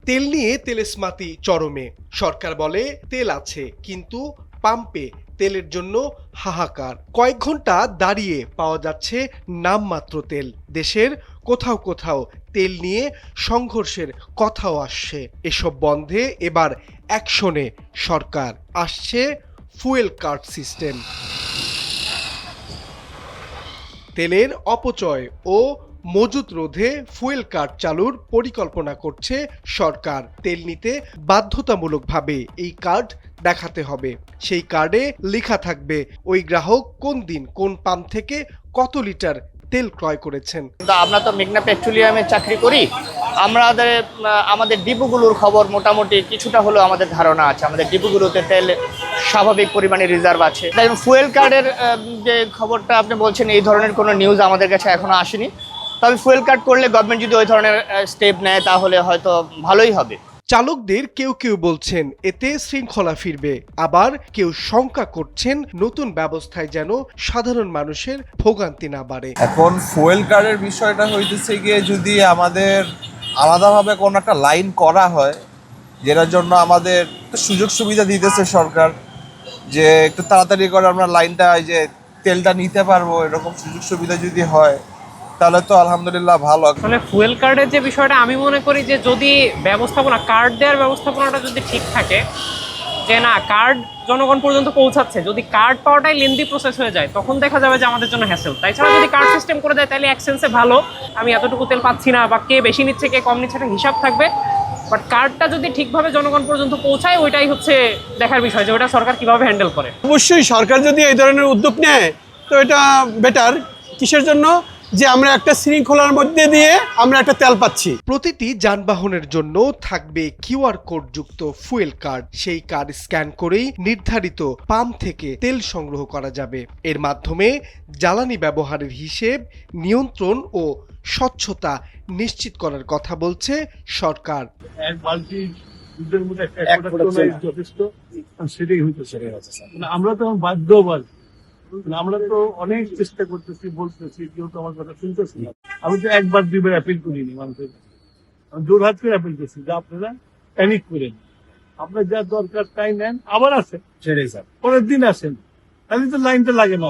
তেল নিয়ে তেলেস্মাতি চরমে। সরকার বলে তেল আছে, কিন্তু পাম্পে তেলের জন্য হাহাকার। কয়েক ঘন্টা দাঁড়িয়ে পাওয়া যাচ্ছে নামমাত্র তেল। দেশের কোথাও কোথাও তেল নিয়ে সংঘর্ষের কথাও আসছে। এসব বন্ধে এবার অ্যাকশনে সরকার। আসছে ফুয়েল কার্ড সিস্টেম। তেলের অপচয় ও মজুত রোধে ফুয়েল কার্ড চালুর পরিকল্পনা করছে সরকার। তেল নিতে বাধ্যতামূলকভাবে এই কার্ড দেখাতে হবে। সেই কার্ডে লেখা থাকবে ওই গ্রাহক কোন দিন কোন পাম্প থেকে কত লিটার তেল ক্রয় করেছেন। আমরা তো মেঘনা পেট্রোলিয়ামে চাকরি করি, আমাদের ডিপোগুলোর খবর মোটামুটি কিছুটা হলেও আমাদের ধারণা আছে। আমাদের ডিপোগুলোতে তেল স্বাভাবিক পরিমাণে রিজার্ভ আছে। ফুয়েল কার্ডের যে খবরটা আপনি বলছেন, এই ধরনের কোনো নিউজ আমাদের কাছে এখনো আসেনি। তবে ফুয়েল কার্ড করলে গভর্নমেন্ট যদি ওই ধরনের স্টেপ নেয় তাহলে হয়তো ভালোই হবে। চালকদের কেউ কেউ বলছেন এতে শৃঙ্খলা ফিরবে, আবার কেউ শঙ্কা করছেন নতুন ব্যবস্থায় যেন সাধারণ মানুষের ভোগান্তি না বাড়ে। এখন ফুয়েল কার্ডের বিষয়টা হইতেছে গিয়ে, যদি আমাদের আলাদাভাবে কোনো একটা লাইন করা হয়, যেটার জন্য আমাদের সুযোগ সুবিধা দিতেছে সরকার, যে একটু তাড়াতাড়ি করে আমরা লাইনটা যে তেলটা নিতে পারবো, এরকম সুযোগ সুবিধা যদি হয় তাহলে তো আলহামদুলিল্লাহ ভালো। আসলে ফুয়েল কার্ডের যে বিষয়টা, আমি মনে করি যে যদি ব্যবস্থাপনা, কার্ড দেওয়ার ব্যবস্থাপনাটা যদি ঠিক থাকে, যে না কার্ড জনগণ পর্যন্ত পৌঁছাচ্ছে, যদি কার্ড পাওয়াটাই লেন্দি প্রসেস হয়ে যায় তখন দেখা যাবে যে আমাদের জন্য হ্যাসেল। তাই ছাড়া যদি কার্ড সিস্টেম করে দেয় তাহলে এক সেন্সে ভালো, আমি এতটুকু তেল পাচ্ছি না বা কে বেশি নিচ্ছে কে কম নিচ্ছে একটা হিসাব থাকবে। বাট কার্ডটা যদি ঠিকভাবে জনগণ পর্যন্ত পৌঁছায়, ওইটাই হচ্ছে দেখার বিষয় যে ওটা সরকার কিভাবে হ্যান্ডেল করে। অবশ্যই সরকার যদি এই ধরনের উদ্যোগ নেয় তো এটা বেটার। কিসের জন্য? যে আমরা একটা শৃঙ্খলার মধ্যে দিয়ে আমরা একটা তেল পাচ্ছি। প্রতিটি যানবাহনের জন্য থাকবে কিউআর কোড যুক্ত ফুয়েল কার্ড। সেই কার্ড স্ক্যান করেই নির্ধারিত পাম্প থেকে তেল সংগ্রহ করা যাবে। এর মাধ্যমে জ্বালানি ব্যবহারের হিসেব, নিয়ন্ত্রণ ও স্বচ্ছতা নিশ্চিত করার কথা বলছে সরকার। এক বালতি দুধের মধ্যে যথেষ্ট, সেটাই হইতেছে। আমরা তো বাধ্য, আমরা তো অনেক চেষ্টা করতেছি, বলতেছি, কেউ তো আমার কথা শুনতেছি না। আমি তো একবার দুইবার অ্যাপিল করিনি মানুষের, আমি জোরহাত করে অ্যাপিল করছি যে আপনারা প্যানিক করেন, আপনার যা দরকার তাই নেন, আবার আসেন, পরের দিন আসেন, তাহলে তো লাইনটা লাগে না।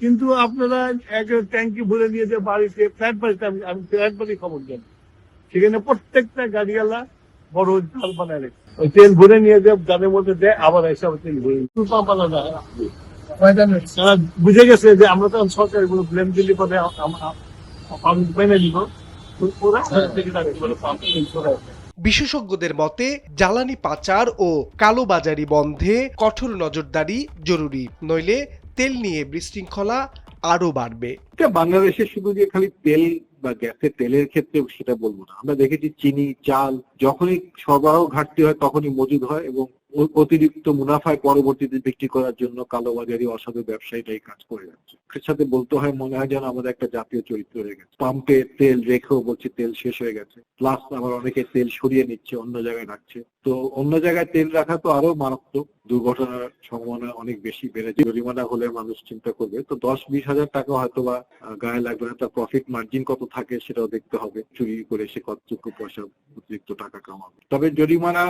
কিন্তু আপনারা এক ট্যাঙ্কি ভরে নিয়ে যে বাড়িতে, ফ্ল্যাট বাড়িতে, আমি ফ্ল্যাট বাড়ি খবর দেন, সেখানে প্রত্যেকটা গাড়িওয়ালা বড় জাল বানায় রেখে ওই তেল ভরে নিয়ে যে গানের মধ্যে দেয়, আবার এসে তেল ভরে পাম্প আলাদা। বুঝে গেছে যে আমরা তো সরকারি কোনো ব্লেম দিলে পরে মেনে নিব। বিশেষজ্ঞদের মতে জ্বালানি পাচার ও কালোবাজারি বন্ধে কঠোর নজরদারি জরুরি, নইলে তেল নিয়ে বিশৃঙ্খলা আরো বাড়বে। বাংলাদেশে শুধু যে খালি তেল বা গ্যাসের তেলের ক্ষেত্রে সেটা বলবো না, আমরা দেখেছি চিনি, চাল যখনই সরবরাহ ঘাটতি হয় তখনই মজুদ হয় এবং অতিরিক্ত মুনাফায় পরবর্তীতে বিক্রি করার জন্য কালোবাজারি অসাধু ব্যবসায়ীরাই কাজ করে যাচ্ছে। এর সাথে বলতে হয়, মনে হয় যেন আমাদের একটা জাতীয় চরিত্র হয়ে গেছে। পাম্পে তেল রেখেও বলছে তেল শেষ হয়ে গেছে, প্লাস আবার অনেকে তেল সরিয়ে নিচ্ছে, অন্য জায়গায় রাখছে। তো অন্য জায়গায় তেল রাখা তো আরো মারাত্মক, দুর্ঘটনার সম্ভাবনা অনেক বেশি বেড়েছে। জরিমানা হলে মানুষ চিন্তা করবে, তো 10-20 হাজার টাকা হয়তো বা গায়ে লাগবে না, তার প্রফিট মার্জিন কত থাকে সেটাও দেখতে হবে। চুরি করে সে কতটুকু পয়সা অতিরিক্ত টাকা কামাবে। তবে জরিমানা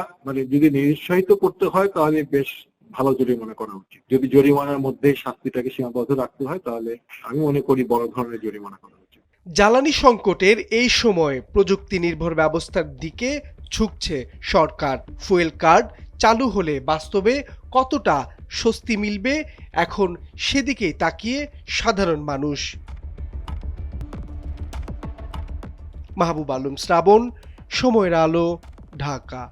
যদি নিরুৎসাহিত করতে হয় তাহলে বেশ ভালো জরিমানা করা উচিত। যদি জরিমানার মধ্যে শাস্তিটাকে সীমাবদ্ধ রাখতে হয় তাহলে আমি মনে করি বড় ধরনের জরিমানা করা উচিত। জ্বালানি সংকটের এই সময় প্রযুক্তি নির্ভর ব্যবস্থার দিকে ঝুঁকছে সরকার। ফুয়েল কার্ড চালু হলে বাস্তবে কতটা স্বস্তি মিলবে, এখন সেদিকেই তাকিয়ে সাধারণ মানুষ। মাহবুব আলম শ্রাবণ, সময়ের আলো, ঢাকা।